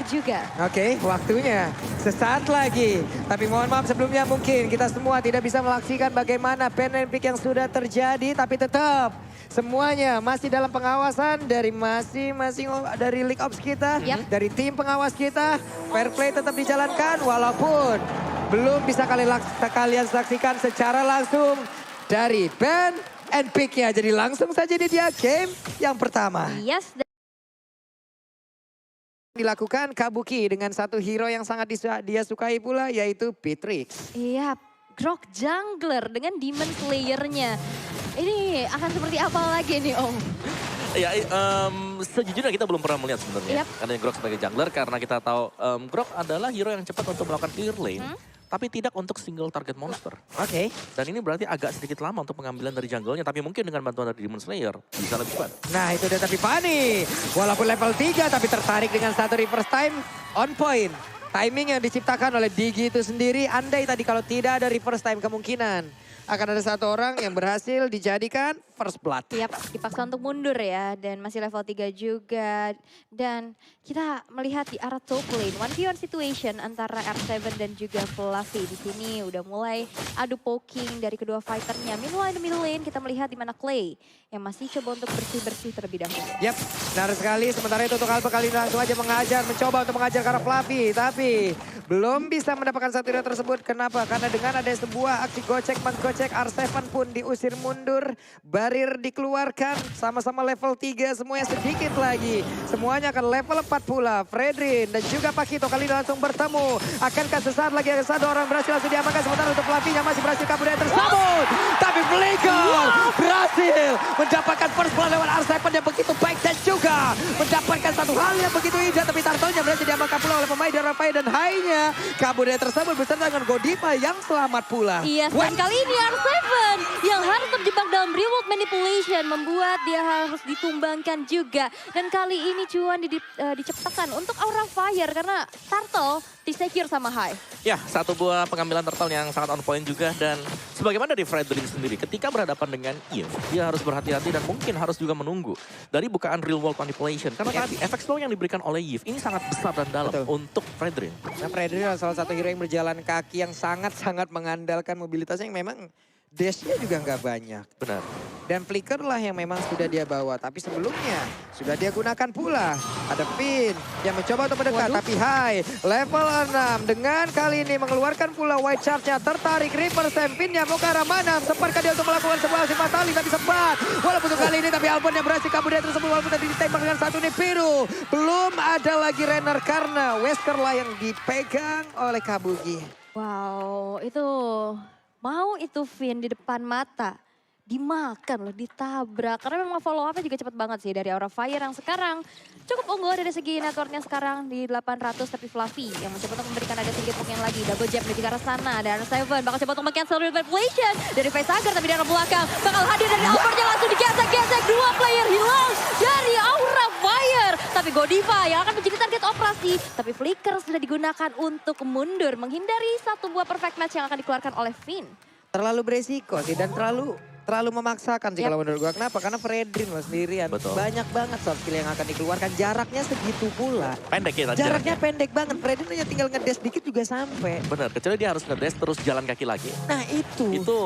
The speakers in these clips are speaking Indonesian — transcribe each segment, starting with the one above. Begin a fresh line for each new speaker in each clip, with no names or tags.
juga.
Oke, waktunya sesaat lagi. Tapi mohon maaf sebelumnya mungkin kita semua tidak bisa melaksikan bagaimana pen and pick yang sudah terjadi. Tapi tetap semuanya masih dalam pengawasan dari masing-masing dari League Ops kita. Dari tim pengawas kita. Fair play tetap dijalankan walaupun belum bisa kalian saksikan secara langsung dari pen and pick-nya. Jadi langsung saja dia game yang pertama.
Yes.
Dilakukan Kabuki dengan satu hero yang sangat dia sukai pula yaitu Pitrix.
Iya, Grok Jungler dengan Demon Slayer-nya. Ini akan seperti apa lagi nih Om?
Ya, sejujurnya kita belum pernah melihat sebenarnya. Karena Grok sebagai jungler karena kita tahu Grok adalah hero yang cepat untuk melakukan clear lane. Tapi tidak untuk single target monster.
Oke.
Dan ini berarti agak sedikit lama untuk pengambilan dari jungle-nya. Tapi mungkin dengan bantuan dari Demon Slayer bisa lebih cepat.
Nah itu dia tapi Fanny. Walaupun level 3 tapi tertarik dengan satu reverse time on point. Timing yang diciptakan oleh Digi itu sendiri. Andai tadi kalau tidak ada reverse time kemungkinan akan ada satu orang yang berhasil dijadikan first blood.
Yap, dipaksa untuk mundur ya. Dan masih level 3 juga. Dan kita melihat di arah top lane. 1v1 situation antara R7 dan juga Fluffy. Di sini udah mulai adu poking dari kedua fighternya. Meanwhile di middle lane kita melihat di mana Clay. Yang masih coba untuk bersih-bersih terlebih dahulu.
Yap, benar sekali. Sementara itu untuk Alpha kali ini langsung aja mencoba untuk mengajar ke arah Fluffy. Tapi belum bisa mendapatkan satu hero tersebut. Kenapa? Karena dengan ada sebuah aksi gocek R7 pun diusir mundur. Barir dikeluarkan sama-sama level 3 semuanya sedikit lagi. Semuanya akan level 4 pula. Fredrin dan juga Pakito kali ini langsung bertemu. Akankah sesaat lagi ada satu orang berhasil langsung diamankan. Sementara untuk Fluffy-nya masih berhasil kabur dari tersebut. Tapi Flicker berhasil mendapatkan first blood lewat R7 yang begitu baik. Dan juga mendapatkan satu hal yang begitu indah. Tapi Tartonya berhasil diamankan pula oleh pemain dari Rafael. Dan high-nya kabur dari tersebut beserta dengan Godiva yang selamat pula.
Iya, dan kali ini R7 yang harus terjebak dalam reward manipulation membuat dia harus ditumbangkan juga. Dan kali ini cuan diciptakan untuk Aura Fire karena Turtle di-secure sama High.
Ya, satu buah pengambilan turtle yang sangat on point juga. Dan sebagaimana dari Fredrin sendiri, ketika berhadapan dengan Eve, dia harus berhati-hati dan mungkin harus juga menunggu dari bukaan real world manipulation. Karena tadi efek slow yang diberikan oleh Eve ini sangat besar dan dalam untuk Fredrin.
Nah Fredrin adalah salah satu hero yang berjalan kaki yang sangat-sangat mengandalkan mobilitasnya yang memang dashnya juga nggak banyak.
Benar.
Dan flicker lah yang memang sudah dia bawa. Tapi sebelumnya sudah dia gunakan pula. Ada Finn yang mencoba untuk mendekat. Tapi High level 6 dengan kali ini mengeluarkan pula white charge-nya. Tertarik reverse Finn-nya mau ke arah mana. Sempatkah dia untuk melakukan sebuah aksi fatali. Tapi sempat. Walaupun untuk kali ini tapi Alpon yang berhasil kabur dari tersebut. Walaupun tadi ditembak dengan satu Nibiru. Belum ada lagi Renner karena Wesker lah yang dipegang oleh Kabuki.
Wow, itu mau itu Finn di depan mata. Dimakan loh, ditabrak. Karena memang follow up-nya juga cepet banget sih dari Aura Fire yang sekarang cukup unggul dari segi networknya sekarang di 800. Tapi Fluffy yang mencoba untuk memberikan ada sedikit poking lagi. Double jab menuju ke arah sana. Dan R7 bakal coba untuk meng-cancel real manipulation dari Facehager. Tapi di arah belakang bakal hadir dari Albertnya langsung digesek-gesek. Dua player hilang dari Aura Fire. Tapi Godiva yang akan menjadi target operasi. Tapi Flicker sudah digunakan untuk mundur. Menghindari satu buah perfect match yang akan dikeluarkan oleh Finn.
Terlalu beresiko sih dan terlalu memaksakan sih kalau menurut gua. Kenapa? Karena Fredrin loh sendirian.
Betul.
Banyak banget soft skill yang akan dikeluarkan. Jaraknya segitu pula.
Pendek ya tadi
Jaraknya pendek banget. Fredrin hanya tinggal ngedes dikit juga sampai.
Benar, kecuali dia harus ngedes terus jalan kaki lagi.
Nah itu.
Itu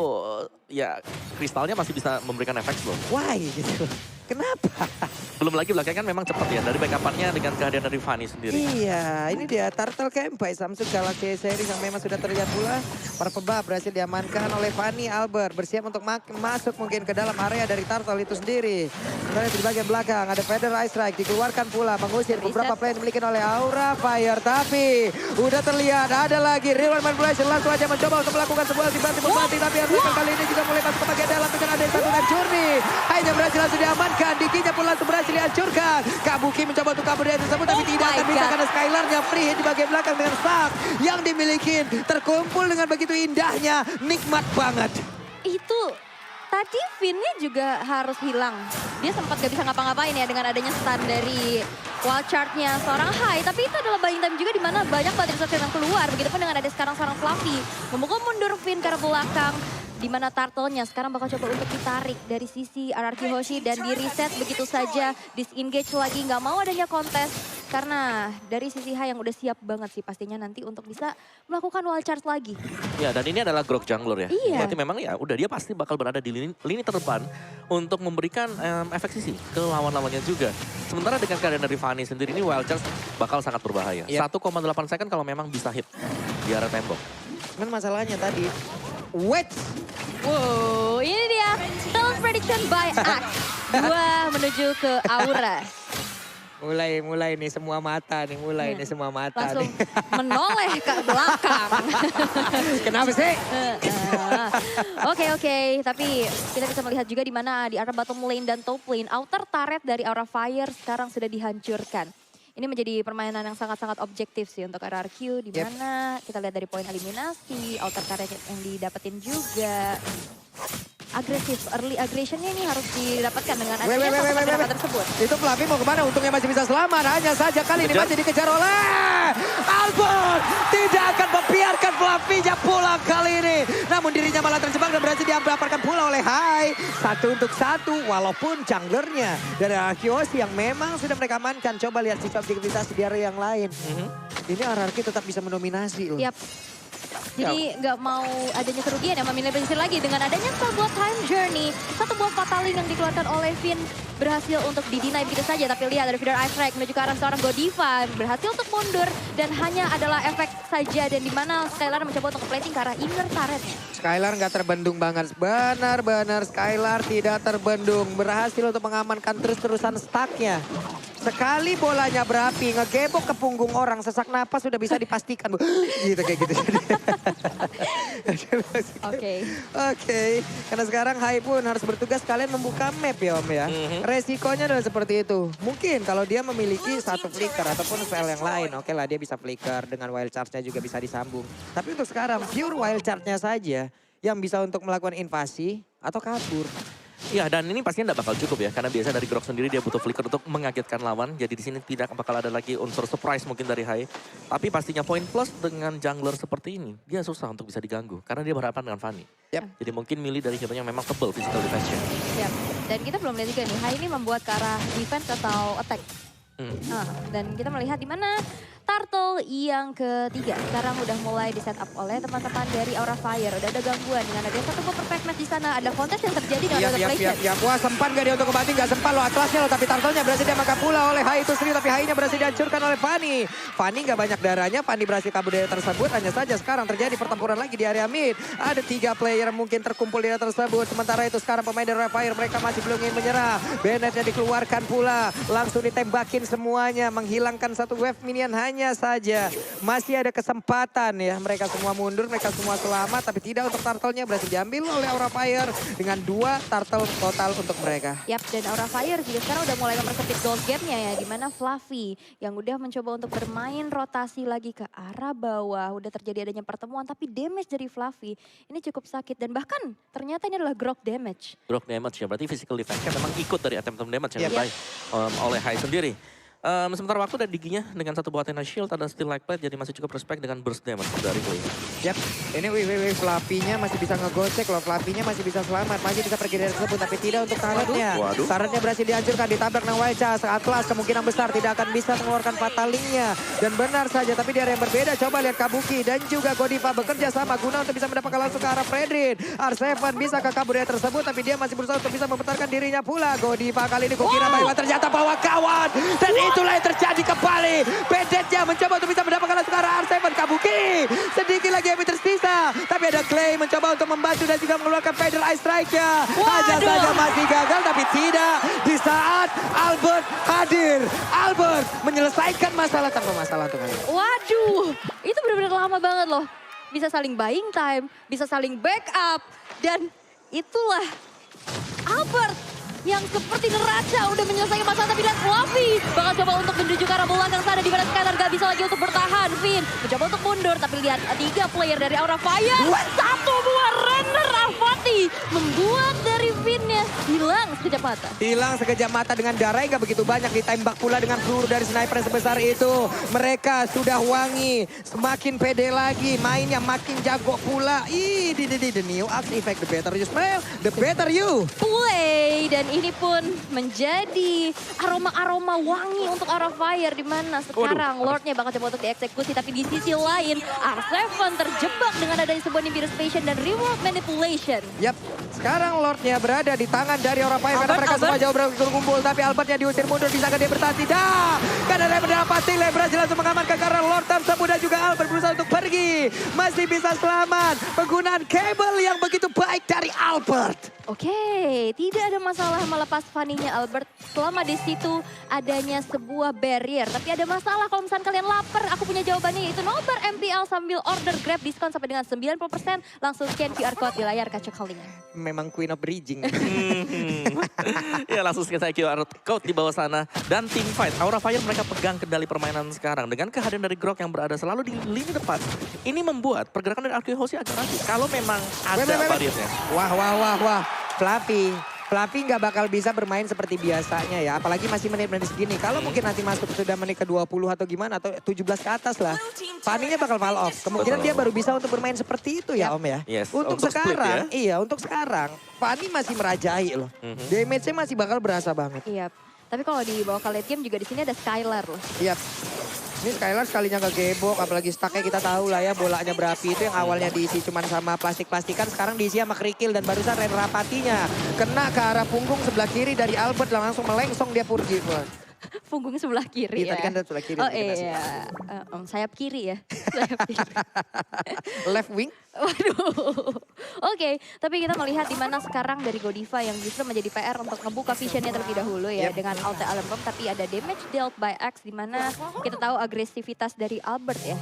ya kristalnya masih bisa memberikan efek slow.
Why gitu. Kenapa?
Belum lagi belakang kan memang cepat ya dari backup-nya dengan kehadiran dari Fanny sendiri.
Iya, ini dia Turtle Camp by Samsung Galaxy Series yang memang sudah terlihat pula. Perpeba berhasil diamankan oleh Fanny Albert. Bersiap untuk masuk mungkin ke dalam area dari Turtle itu sendiri. Sebenarnya di bagian belakang ada Feather Ice Strike dikeluarkan pula. Mengusir beberapa play yang dimiliki oleh Aura Fire. Tapi udah terlihat ada lagi Real Manipulation. Langsung aja mencoba untuk melakukan sebuah banting. Tapi kali ini juga mulai masuk ke bagian dalam. Dengan ada satu dan Journey. Hanya berhasil langsung diamankan. Diginya pun langsung berhasil dihancurkan. Kabuki mencoba untuk kabur dari tersebut. Tapi tidak akan bisa karena Skylar-nya free hit di bagian belakang dengan Stark. Yang dimiliki terkumpul dengan begitu indahnya. Nikmat banget.
Itu tadi Finn-nya juga harus hilang. Dia sempat gak bisa ngapa-ngapain ya dengan adanya stun dari wild chart-nya seorang High. Tapi itu adalah buying time juga di mana banyak battery shot yang keluar. Begitupun dengan ada sekarang seorang Fluffy. Memukul mundur Finn ke arah belakang. Di mana turtle-nya sekarang bakal coba untuk ditarik dari sisi RRQ Hoshi dan di reset begitu saja. Disengage lagi, nggak mau adanya kontes. Karena dari sisi Hai yang udah siap banget sih pastinya nanti untuk bisa melakukan wall charge lagi.
Ya, dan ini adalah Grok jungler ya.
Iya.
Berarti memang ya udah dia pasti bakal berada di lini terdepan untuk memberikan efek sisi ke lawan-lawannya juga. Sementara dengan keadaan dari Fanny sendiri ini wild charge bakal sangat berbahaya. 1,8 second kalau memang bisa hit di arah tembok.
Cuman masalahnya tadi, wait.
Wow, ini dia Talent Prediction by Axe. 2 menuju ke Aura.
Mulai nih semua mata nih, nih semua mata
Langsung
nih.
menoleh ke belakang.
Kenapa sih?
Oke, tapi kita bisa melihat juga di mana di arah bottom lane dan top lane, outer turret dari Aura Fire sekarang sudah dihancurkan. Ini menjadi permainan yang sangat-sangat objektif sih untuk RRQ, di mana kita lihat dari poin eliminasi, outer turret yang didapetin juga. Agresif, early aggressionnya ini harus didapatkan dengan adanya satu tersebut.
Itu Fluffy mau kemana? Untungnya masih bisa selamat. Hanya saja kali ini masih dikejar oleh Albert. Tidak akan membiarkan Fluffy-nya pulang kali ini. Namun dirinya malah terjebak dan berhasil diamparkan pula oleh Hai. 1-1 walaupun junglernya dari Arkeos yang memang sudah mereka amankan. Coba lihat sisi objektivitas di area yang lain. Ini RRQ tetap bisa mendominasi loh.
Yap. Jadi nggak mau adanya kerugian ya memilih pesisir lagi dengan adanya sebuah time journey. Satu buah fatalin yang dikeluarkan oleh Finn berhasil untuk didinai begitu saja. Tapi lihat dari Feeder Ice Strike menuju ke arah seorang Godiva berhasil untuk mundur. Dan hanya adalah efek saja dan dimana Skylar mencoba untuk plating ke arah inner turretnya.
Skylar nggak terbendung banget. Benar-benar Skylar tidak terbendung. Berhasil untuk mengamankan terus-terusan stacknya. Sekali bolanya berapi, ngegebok ke punggung orang, sesak napas sudah bisa dipastikan. Gitu kayak gitu. Oke. Karena sekarang Hai pun harus bertugas kalian membuka map ya Om ya. Resikonya adalah seperti itu. Mungkin kalau dia memiliki satu flicker ataupun spell yang lain. Oke lah dia bisa flicker dengan wild charge-nya juga bisa disambung. Tapi untuk sekarang pure wild charge-nya saja yang bisa untuk melakukan invasi atau kabur.
Ya, dan ini pastinya tidak bakal cukup ya, karena biasa dari Grok sendiri dia butuh flicker untuk mengagetkan lawan. Jadi di sini tidak bakal ada lagi unsur surprise mungkin dari Hai. Tapi pastinya poin plus dengan jungler seperti ini, dia susah untuk bisa diganggu. Karena dia berhadapan dengan Fanny. Jadi mungkin milih dari hero yang memang tebal physical defense-nya.
Dan kita belum lihat juga nih, Hai ini membuat ke arah defense atau attack. Dan kita melihat di mana Turtle yang ketiga sekarang udah mulai di setup oleh teman-teman dari Aura Fire. Udah ada gangguan dengan ada satu perfect match di sana. Ada kontes yang terjadi dengan ada placement.
Wah sempat gak dia untuk kembali? Gak sempat loh Atlasnya loh. Tapi Turtle-nya berhasil dimakan pula oleh Hai itu sendiri. Tapi Hai-nya berhasil dihancurkan oleh Fanny. Fanny gak banyak darahnya. Fanny berhasil kabur dari tersebut. Hanya saja sekarang terjadi pertempuran lagi di area mid. Ada 3 player mungkin terkumpul di area tersebut. Sementara itu sekarang pemain dari Aura Fire mereka masih belum ingin menyerah. Bennett-nya dikeluarkan pula. Langsung ditembakin semuanya. Menghilangkan satu wave minion hanya saja. Masih ada kesempatan ya. Mereka semua mundur, mereka semua selamat. Tapi tidak untuk turtle-nya berhasil diambil oleh Aura Fire. Dengan 2 turtle total untuk mereka.
Yap, dan Aura Fire juga sekarang udah mulai mempersempit gold gap-nya ya. Dimana Fluffy yang udah mencoba untuk bermain rotasi lagi ke arah bawah. Udah terjadi adanya pertemuan, tapi damage dari Fluffy ini cukup sakit. Dan bahkan ternyata ini adalah grok damage.
Grok damage ya, berarti physical defense-nya memang ikut dari attempt damage yang dibaik oleh Hai sendiri. Sementara waktu dan giginya dengan satu buah Athena Shield ada Steel Like Plate jadi masih cukup respect dengan burst damage dari Clay.
Yap, ini Fluffy-nya masih bisa ngegocek loh, Fluffy-nya masih bisa selamat, masih bisa pergi dari tersebut tapi tidak untuk turret-nya. Turret-nya berhasil dihancurkan, ditabrak dengan Wild Charge. Atlas kemungkinan besar tidak akan bisa mengeluarkan Fataling-nya. Dan benar saja, tapi di area yang berbeda, coba lihat Kabuki dan juga Godiva bekerja sama guna untuk bisa mendapatkan langsung ke arah Fredrin. R7 bisa ke kabur dari tersebut tapi dia masih berusaha untuk bisa membentarkan dirinya pula. Godiva kali ini kukira Baywa ternyata bawa kawan. Dan itulah yang terjadi kembali. Bennett-nya mencoba untuk bisa mendapatkan langsung ke arah R7. Kabuki sedikit lagi yang tersisa. Tapi ada Clay mencoba untuk membantu dan juga mengeluarkan Feather Ice Strike-nya. Hanya saja masih gagal tapi tidak di saat Albert hadir. Albert menyelesaikan masalah tanpa masalah untuk kalian.
Waduh, itu benar-benar lama banget loh. Bisa saling buying time, bisa saling backup. Dan itulah Albert yang seperti neraca udah menyelesaikan masalah tapi lihat Fluffy bakal coba untuk menuju ke arah belakang sana di mana Skylar gak bisa lagi untuk bertahan. Finn mencoba untuk mundur tapi lihat 3 player dari Aura Fire. Satu buah render Avati Flappy membuat dari Vinnya hilang sekejap mata.
Hilang sekejap mata dengan darah yang gak begitu banyak. Ditembak pula dengan peluru dari sniper sebesar itu. Mereka sudah wangi. Semakin pede lagi. Mainnya makin jago pula. The new axe effect. The better you smell, the better you
Play. Dan ini pun menjadi aroma-aroma wangi untuk Aura Fire. Dimana sekarang Lordnya bakal coba untuk dieksekusi. Tapi di sisi lain R7 terjebak dengan adanya sebuah Nimbus Patient dan Reward Manipulation.
Yap, sekarang Lordnya berada di tangan dari Aura Fire karena mereka semua jauh berkumpul. Tapi Albertnya diusir mundur, bisakah dia bertahan? Tidak! Karena dia mendapati berhasil langsung mengamankan karena Lord tersebut dan juga Albert berusaha untuk pergi. Masih bisa selamat. Penggunaan kabel yang begitu baik dari Albert.
Oke, tidak ada masalah melepas Fanny-nya Albert selama di situ adanya sebuah barrier. Tapi ada masalah kalau misalnya kalian lapar, aku punya jawabannya yaitu nobar MPL sambil order Grab diskon sampai dengan 90%. Langsung scan QR code di layar kaca kalian.
Memang Queen of Bridging.
Ya langsung scan saya QR code di bawah sana. Dan team fight, Aura Fire mereka pegang kendali permainan sekarang. Dengan kehadiran dari Grok yang berada selalu di lini depan. Ini membuat pergerakan dari Arkehosi agak ragu. Kalau memang ada barriernya.
Wah. Flappy nggak bakal bisa bermain seperti biasanya ya. Apalagi masih menit-menit segini. Kalau mungkin nanti masuk sudah menit ke-20 atau gimana. Atau 17 ke atas lah. Fanny-nya bakal fall off. Kemungkinan dia baru bisa untuk bermain seperti itu ya Om ya.
Yes,
untuk
untuk split
sekarang,
ya.
iya untuk sekarang. Fanny masih merajai loh. Damage-nya masih bakal berasa banget.
Iya. Tapi kalau di bawah kalian game juga di sini ada Skylar loh.
Iya. Ini Skylar sekalinya kegebok, apalagi stucknya kita tahu lah ya bolanya berapi itu yang awalnya diisi cuman sama plastik-plastikan, sekarang diisi sama kerikil dan barusan Ren Rapatinya kena ke arah punggung sebelah kiri dari Albert langsung melengsong dia pergi.
Punggung sebelah kiri
Iya,
ya.
tadi kan sebelah kiri.
Oh iya, sayap kiri ya. Sayap kiri.
Left wing.
Waduh. Oke, tapi kita melihat di mana sekarang dari Godiva yang justru menjadi PR untuk ngebuka visionnya terlebih dahulu ya. Dengan Ulti Alarm Bomb, tapi ada damage dealt by X di mana kita tahu agresivitas dari Albert ya.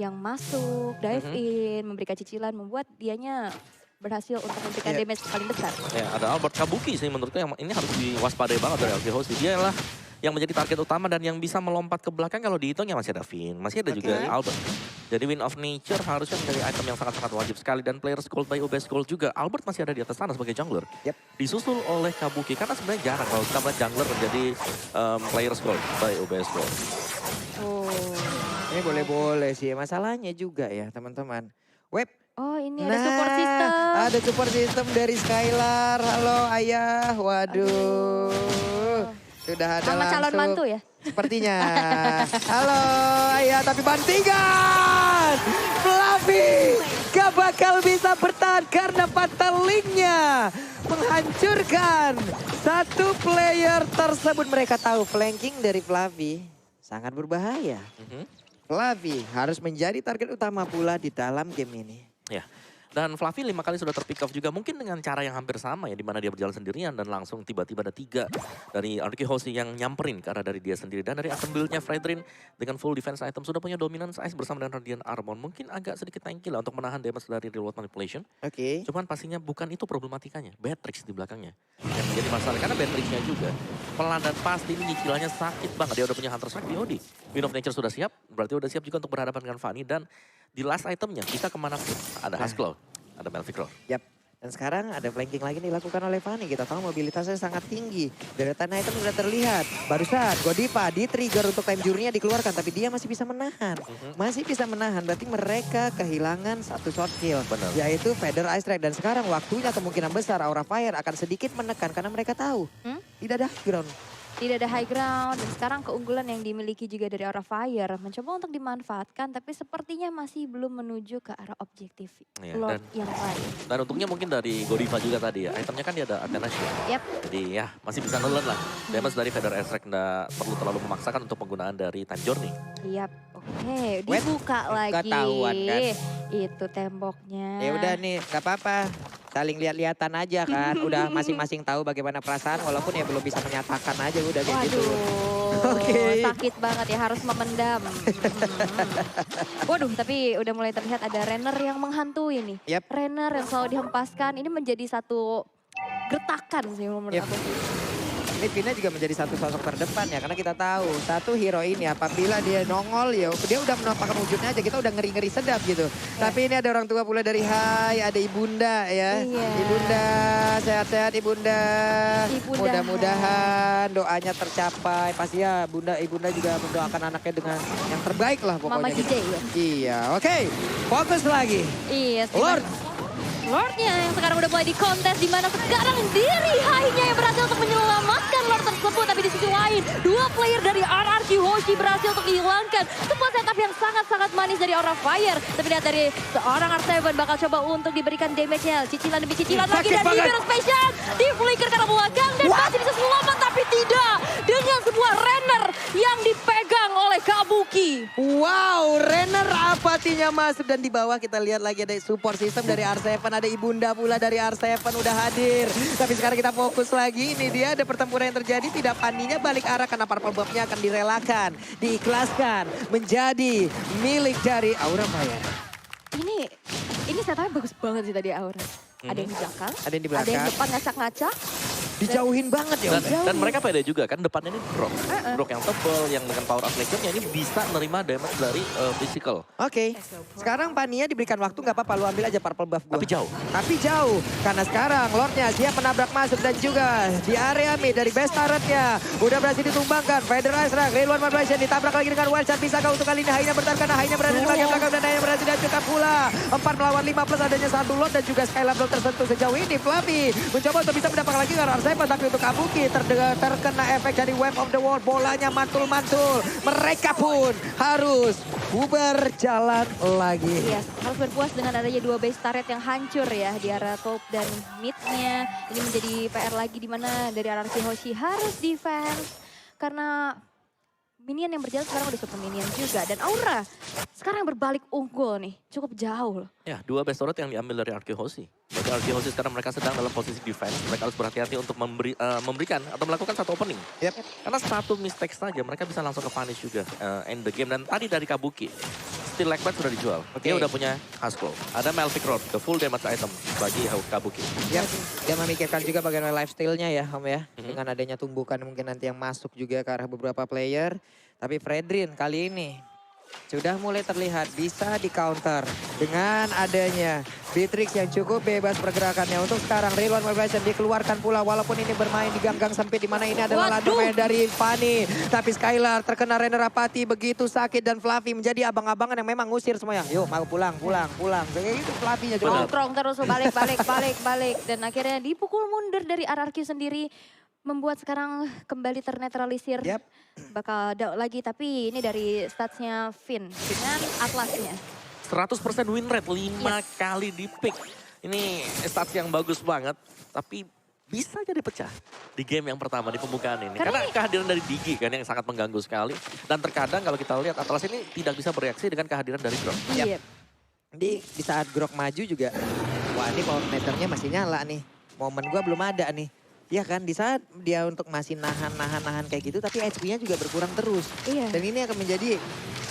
Yang masuk, dive in, memberikan cicilan, membuat dianya berhasil untuk memberikan damage paling besar.
Ya, ada Albert Kabuki sih menurutku yang ini harus diwaspadai banget dari Arkehosi. Dia lah yang menjadi target utama dan yang bisa melompat ke belakang. Kalau dihitung ya masih ada Finn, masih ada juga Albert. Jadi Wind of Nature harusnya menjadi item yang sangat-sangat wajib sekali. Dan Players Gold by UBS Gold juga. Albert masih ada di atas sana sebagai jungler. Disusul oleh Kabuki. Karena sebenarnya jarang kalau kita melihat jungler menjadi Players Gold by UBS Gold.
Ini boleh-boleh sih. Masalahnya juga ya teman-teman. Web.
Oh ini ada support system.
Ada support system dari Skylar. Halo ayah. Waduh. Sudah ada
Mama calon mantu ya?
Sepertinya. Halo ayah, tapi bantingan. Flappy gak bakal bisa bertahan karena Fatal-Link-nya menghancurkan satu player tersebut. Mereka tahu flanking dari Flappy sangat berbahaya. Flappy harus menjadi target utama pula di dalam game ini.
Ya. Dan Fluffy 5 kali sudah terpick off juga. Mungkin dengan cara yang hampir sama ya. Dimana dia berjalan sendirian dan langsung tiba-tiba ada 3 dari Arkehosi yang nyamperin ke arah dari dia sendiri. Dan dari item build-nya Fredrin dengan full defense item sudah punya dominance ice bersama dengan Radiant Armor. Mungkin agak sedikit tanky lah untuk menahan damage dari Reload Manipulation. Cuman pastinya bukan itu problematikanya. Beatrix di belakangnya yang menjadi masalah. Karena Beatrixnya juga pelan dan pasti ini nyicilannya sakit banget. Dia udah punya Hunter Strike di OD. Wind of Nature sudah siap. Berarti udah siap juga untuk berhadapan dengan Fanny. Dan di last itemnya kita kemana pun ada Husklow. Ada Melvicro.
Yap. Dan sekarang ada flanking lagi dilakukan oleh Fanny. Kita tahu mobilitasnya sangat tinggi. Deretan item sudah terlihat. Barusan Godiva di-trigger untuk time journey-nya dikeluarkan. Tapi dia masih bisa menahan. Masih bisa menahan. Berarti mereka kehilangan satu short kill.
Benar.
Yaitu Feather Ice Strike. Dan sekarang waktunya kemungkinan besar Aura Fire akan sedikit menekan. Karena mereka tahu tidak ada high ground.
Tidak ada high ground dan sekarang keunggulan yang dimiliki juga dari Aura Fire mencoba untuk dimanfaatkan tapi sepertinya masih belum menuju ke arah objektif Lord yang lain.
Dan untungnya mungkin dari Godiva juga tadi ya, itemnya kan dia ada Athena Shield. Jadi ya masih bisa nelen lah. Damage dari Feather Strike nggak perlu terlalu memaksakan untuk penggunaan dari Time Journey.
Oke, dibuka lagi.
Ketahuan kan?
Itu temboknya.
Ya udah nih, gak apa-apa. Saling lihat-lihatan aja kan. Udah masing-masing tahu bagaimana perasaan walaupun ya belum bisa menyatakan aja udah kayak gitu.
Sakit banget ya harus memendam. Waduh, tapi udah mulai terlihat ada Renner yang menghantui nih. Renner yang selalu dihempaskan ini menjadi satu gertakan sih menurut aku.
Ini Vina juga menjadi satu sosok terdepan ya. Karena kita tahu satu hero ini apabila dia nongol ya dia udah menampakkan wujudnya aja. Kita udah ngeri-ngeri sedap gitu. Tapi ini ada orang tua pula dari Hai, ada Ibunda ya.
Iya.
Ibunda, sehat-sehat Ibunda. Mudah-mudahan doanya tercapai. Pasti ya Ibunda juga mendoakan anaknya dengan yang terbaik lah pokoknya.
Mama
gitu.
DJ ya.
Iya, oke. Fokus lagi.
Iya,
Lord.
Lordnya yang sekarang udah mulai di kontes di mana sekarang diri Hai-nya yang berhasil untuk menyelamatkan Lord tersebut. Tapi di sisi lain, dua player dari RRQ Hoshi berhasil untuk dihilangkan. Sebuah setup yang sangat-sangat manis dari Aura Fire. Tapi lihat dari seorang R7 bakal coba untuk diberikan damage-nya. Cicilan demi cicilan lagi dan Hero Special di flicker karena belakang. Dan masih bisa selamat tapi tidak. Dengan sebuah Renner yang dipegang oleh Kabuki.
Wow, Renner apatinya masuk dan di bawah kita lihat lagi ada support system dari R7. Ada Ibunda pula dari R7 udah hadir. Tapi sekarang kita fokus lagi. Ini dia ada pertempuran yang terjadi. Tidak paninya balik arah karena purple buff-nya akan direlakan. Diikhlaskan menjadi milik dari Aura Fire.
Ini setupnya bagus banget sih tadi Aura. Ada yang di belakang.
Ada yang di belakang.
Ada yang depan ngacak-ngacak.
Dijauhin banget ya.
Dan mereka pede juga kan depannya ini Grok. Grok yang tebal, yang dengan power of nature-nya ini bisa nerima damage dari physical.
Oke, sekarang Pania diberikan waktu nggak apa-apa, lu ambil aja purple buff gua.
Tapi jauh.
Tapi jauh, karena sekarang Lordnya siap menabrak masuk dan juga di area mid dari best turret-nya. Udah berhasil ditumbangkan, Federal Strike, Real One Vibration ditabrak lagi dengan Wildshot. Bisakah untuk kali ini Hai-nya bertahan karena Hai-nya berada di bagian belakang dan Hai-nya berhasil dihancurkan pula. 4 melawan 5 plus adanya satu Lord dan juga Skylar belum tersentuh sejauh ini. Fluffy mencoba untuk bisa mendapatkan lagi karena R7 tapi untuk Kabuki terkena efek dari Wave of the Wall. Bolanya mantul-mantul. Mereka pun harus bubar jalan lagi.
Yes, harus berpuas dengan adanya dua base turret yang hancur ya di area top dan midnya. Ini menjadi PR lagi di mana dari RRQ Hoshi harus defense karena minion yang berjalan sekarang udah super minion juga. Dan Aura sekarang berbalik unggul nih, cukup jauh loh.
Ya, dua best turret yang diambil dari RQ Hoshi. Bagi RQ Hoshi sekarang mereka sedang dalam posisi defense. Mereka harus berhati-hati untuk memberikan atau melakukan satu opening. Karena satu mistake saja mereka bisa langsung ke punish juga end the game. Dan tadi dari Kabuki, Steel Legbat sudah dijual. Dia udah punya Hasclaw. Ada Melvic Rod, the full damage item bagi Kabuki.
Ya, dia memikirkan juga bagaimana lifestyle-nya ya, Om ya. Dengan adanya tumbukan mungkin nanti yang masuk juga ke arah beberapa player. Tapi Fredrin kali ini sudah mulai terlihat bisa di counter dengan adanya Beatrix yang cukup bebas pergerakannya. Untuk sekarang Real One Vibration dikeluarkan pula walaupun ini bermain di gang-gang sempit di mana ini adalah lantai dari Fanny. Tapi Skylar terkena Renner apati begitu sakit dan Fluffy menjadi abang-abangan yang memang ngusir semuanya. Yuk mau pulang. Kayak gitu Fluffy-nya juga.
Nongkrong terus balik. Dan akhirnya dipukul mundur dari RRQ sendiri. Membuat sekarang kembali ternetralisir. Bakal down lagi, tapi ini dari statsnya Finn dengan Atlasnya.
100% win rate, 5 kali di pick. Ini stats yang bagus banget, tapi bisa jadi pecah di game yang pertama di pembukaan ini. Karena kehadiran dari Digi kan yang sangat mengganggu sekali. Dan terkadang kalau kita lihat Atlas ini tidak bisa bereaksi dengan kehadiran dari Grok.
Iya.
Di saat Grok maju juga, wah ini power meternya masih nyala nih. Momen gua belum ada nih. Ya kan, di saat dia untuk masih nahan kayak gitu, tapi HP-nya juga berkurang terus.
Iya.
Dan ini akan menjadi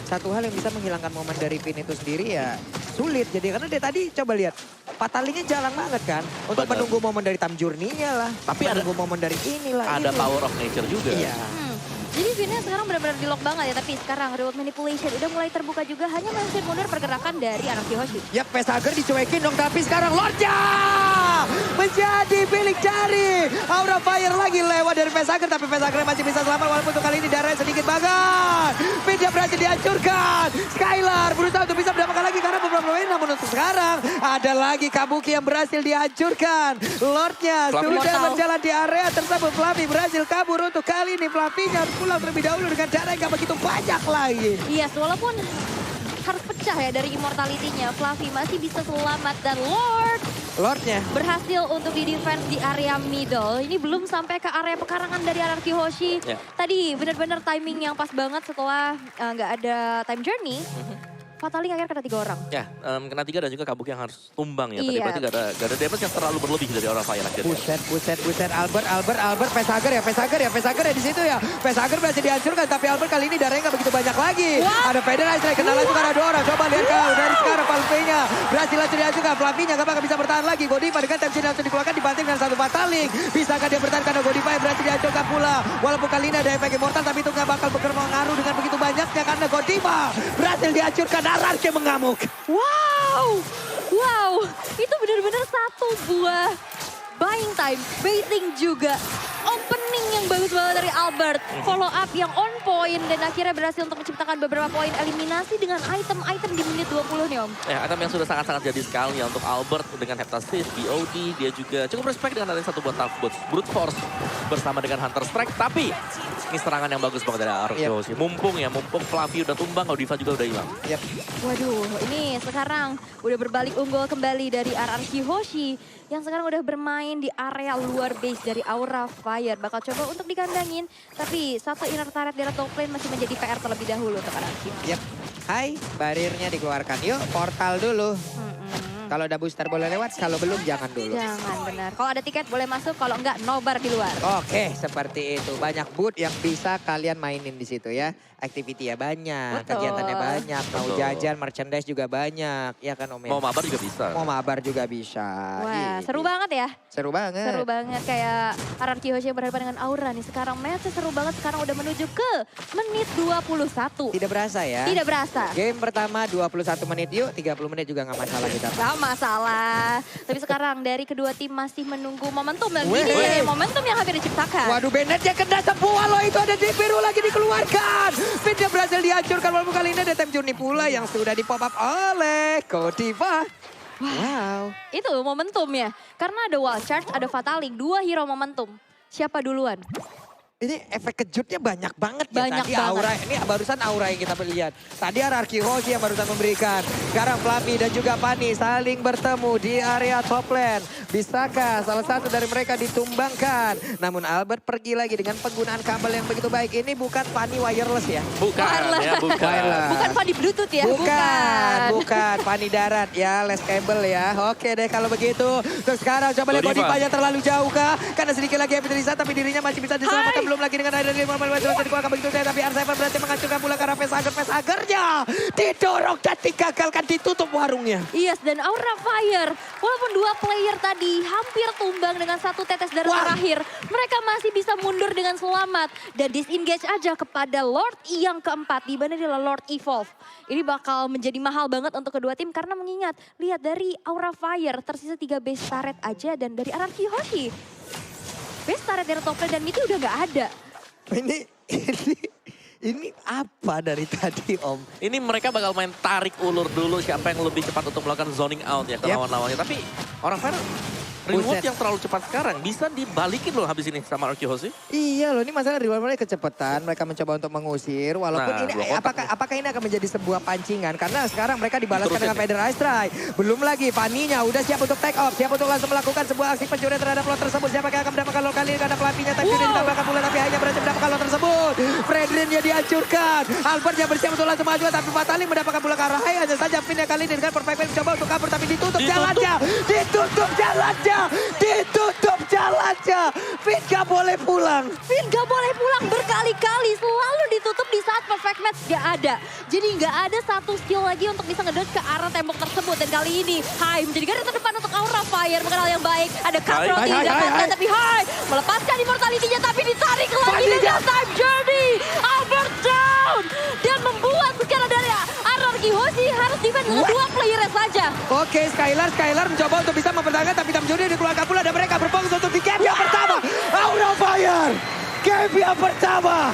satu hal yang bisa menghilangkan momen dari Finn itu sendiri ya sulit. Jadi karena dia tadi coba lihat, Fatalinya jarang banget kan. Untuk menunggu momen dari Time Journey-nya lah. Tapi menunggu momen dari inilah.
Ada power of nature juga.
Iya.
Jadi Finnnya sekarang benar-benar di lock banget ya. Tapi sekarang reward manipulation udah mulai terbuka juga. Hanya masih mundur pergerakan dari RRQ Hoshi.
Ya Pesager dicuekin dong, tapi sekarang Lordnya menjadi milik dari Aura Fire lagi lewat dari Pesager. Tapi Pesager masih bisa selamat walaupun untuk kali ini darahnya sedikit banget. Media berhasil dihancurkan. Skylar berusaha untuk bisa mendapatkan lagi karena beberapa poin. Namun untuk sekarang ada lagi Kabuki yang berhasil dihancurkan. Lordnya sudah berjalan di area tersebut. Fluffy berhasil kabur untuk kali ini. Fluffy-nya pulang terlebih dahulu dengan darah yang gak begitu banyak lagi.
Yes, walaupun harus pecah ya dari immortality-nya. Fluffy masih bisa selamat dan Lordnya berhasil untuk di-defense di area middle. Ini belum sampai ke area pekarangan dari RRQ Hoshi. Tadi benar-benar timing yang pas banget setelah nggak ada time journey. Fataling akhirnya kena 3 orang.
Ya, kena 3 dan juga Kabuk yang harus tumbang ya. Tadi
Iya.
berarti gak ada damage yang terlalu berlebih dari Aura Fire akhirnya.
Buset. Albert, Pesager ya di situ ya. Pesager berhasil dihancurkan, tapi Albert kali ini darahnya nggak begitu banyak lagi. Ada Feder Ice Ray, kena langsung ada 2 orang. Coba lihat kau dari sekarang Flavinya. Berhasil langsung dihancurkan, Flavinya gak bakal bisa bertahan lagi. Godiva dengan time langsung dikeluarkan, dibanting dengan 1 Fataling. Bisakah dia bertahan karena Godiva yang berhasil dihancurkan pula. Walaupun kali ini ada efek immortal, tapi itu gak bakal berpengaruh dengan begitu banyaknya karena Godiva berhasil dihancurkan. Ararke mengamuk.
Wow, itu benar-benar satu buah buying time, baiting juga. Opening yang bagus banget dari Albert. Follow up yang on point dan akhirnya berhasil untuk menciptakan beberapa poin eliminasi dengan item-item di menit 20 nih Om.
Ya, item yang sudah sangat-sangat jadi sekali ya untuk Albert dengan Heptasis, BOD. Dia juga cukup respect dengan adanya satu buat tough boots, Brute Force bersama dengan Hunter Strike. Tapi ini serangan yang bagus banget dari Arkeho sih. Mumpung Flavio udah tumbang, Godiva juga udah hilang.
Waduh, ini sekarang udah berbalik unggul kembali dari RRQ Hoshi yang sekarang udah bermain di area luar base dari Aura Fire. Bakal coba untuk dikandangin, tapi satu inner turret dari top lane masih menjadi PR terlebih dahulu untuk RRQ.
Hai, barirnya dikeluarkan. Yuk, portal dulu. Kalau ada booster boleh lewat, kalau belum jangan dulu.
Jangan, benar. Kalau ada tiket boleh masuk, kalau enggak nobar di luar.
Oke, seperti itu. Banyak booth yang bisa kalian mainin di situ ya. Activity ya banyak,
Betul.
kegiatannya banyak. Mau
Betul.
jajan, merchandise juga banyak. Ya kan Om?
Mau mabar juga bisa.
Mau mabar juga bisa.
Wah,
Gitu.
seru banget ya.
Seru banget.
Seru banget kayak RRQ Hoshi yang berhadapan dengan Aura nih. Sekarang match seru banget, sekarang udah menuju ke menit 21.
Tidak berasa ya.
Tidak berasa.
Game pertama 21 menit yuk, 30 menit juga nggak masalah kita.
Gak masalah. Tapi sekarang dari kedua tim masih menunggu momentum. Dan
Weh.
ini momentum yang hampir diciptakan.
Waduh, Bennett yang kena sebuah loh, itu ada di biru lagi dikeluarkan. Pitnya berhasil dihancurkan, walaupun kali ini ada time journey pula yang sudah di pop up oleh Godiva. Wow.
Itu momentumnya. Karena ada wall charge, ada fataling. 2 hero momentum. Siapa duluan?
Ini efek kejutnya banyak banget ya.
Banyak
Tadi
banget.
Aura, ini barusan Aura yang kita lihat. Tadi RRQ Hoshi yang barusan memberikan. Sekarang Flavi dan juga Pani saling bertemu di area top lane. Bisakah salah satu dari mereka ditumbangkan? Namun Albert pergi lagi dengan penggunaan kabel yang begitu baik. Ini bukan Pani wireless ya?
Bukan,
Wireless.
ya bukan.
Wireless.
Bukan Fanny Bluetooth ya?
Bukan. Pani darat ya, les kabel ya. Oke deh kalau begitu. Terus sekarang coba lihat
Godiva.
Godiva terlalu jauh kah? Karena sedikit lagi Epi Terisa, tapi dirinya masih bisa diselamatkan. Belum lagi dengan ada 5 dikeluarkan begitu saja. Tapi R7 berarti menghancurkan pula karena Pesagernya didorong dan digagalkan, ditutup warungnya.
Yes, dan Aura Fire, walaupun 2 player tadi hampir tumbang dengan 1 tetes darah
Wah.
terakhir, mereka masih bisa mundur dengan selamat dan disengage aja kepada Lord E yang keempat, di mana adalah Lord Evolve. Ini bakal menjadi mahal banget untuk kedua tim karena mengingat, lihat dari Aura Fire tersisa 3 base turret aja dan dari RRQ Hoshi. Base turret dari top lane dan mid udah nggak ada.
Ini apa dari tadi Om?
Ini mereka bakal main tarik ulur dulu siapa yang lebih cepat untuk melakukan zoning out ya ke
Yep.
lawan-lawannya. Tapi orang Fire remote
Buset.
yang terlalu cepat sekarang bisa dibalikin loh habis ini sama Arkeho sih.
Iya loh, ini masalah di luar mereka kecepatan. Mereka mencoba untuk mengusir. Walaupun
Nah,
ini
dua kotak
apakah ini akan menjadi sebuah pancingan? Karena sekarang mereka dibalaskan
Diterusin
dengan
nih.
Feder Ice Strike. Belum lagi Paninya udah siap untuk take off. Siap untuk langsung melakukan sebuah aksi pencurian terhadap lot tersebut. Siapa yang akan mendapatkan lot kali ini? Karena Flavinya time sudah ditambahkan pula. Tapi hanya berhasil mendapatkan lot tersebut. Fredrinnya dihancurkan. Albert yang bersiap untuk langsung maju. Tapi Fatali mendapatkan pula ke arah Hai. Hanya saja Pinnya kali ini dengan perfect play mencoba untuk kabur. Tapi ditutup jalannya. Ditutup jalannya. Fit gak boleh pulang.
Finn gak boleh pulang berkali-kali, selalu ditutup di saat perfect match gak ada. Jadi gak ada satu skill lagi untuk bisa ngedot ke arah tembok tersebut. Dan kali ini Hai menjadi garda terdepan untuk Aura Fire, mengenal yang baik. Ada Kaprol
Hai,
tidak
hai,
didapatkan,
hai.
tapi Hai melepaskan immortality-nya tapi ditarik lagi
Fadiga.
dengan time journey. Albert down dan membuat sekarang dari RRQ Hoshi harus defend dengan 2 player saja.
Oke, Skylar mencoba untuk bisa mempertahankan, tapi Tamjuri dikeluarkan pula dan mereka berfokus untuk di game yang pertama. Aura Fire, game yang pertama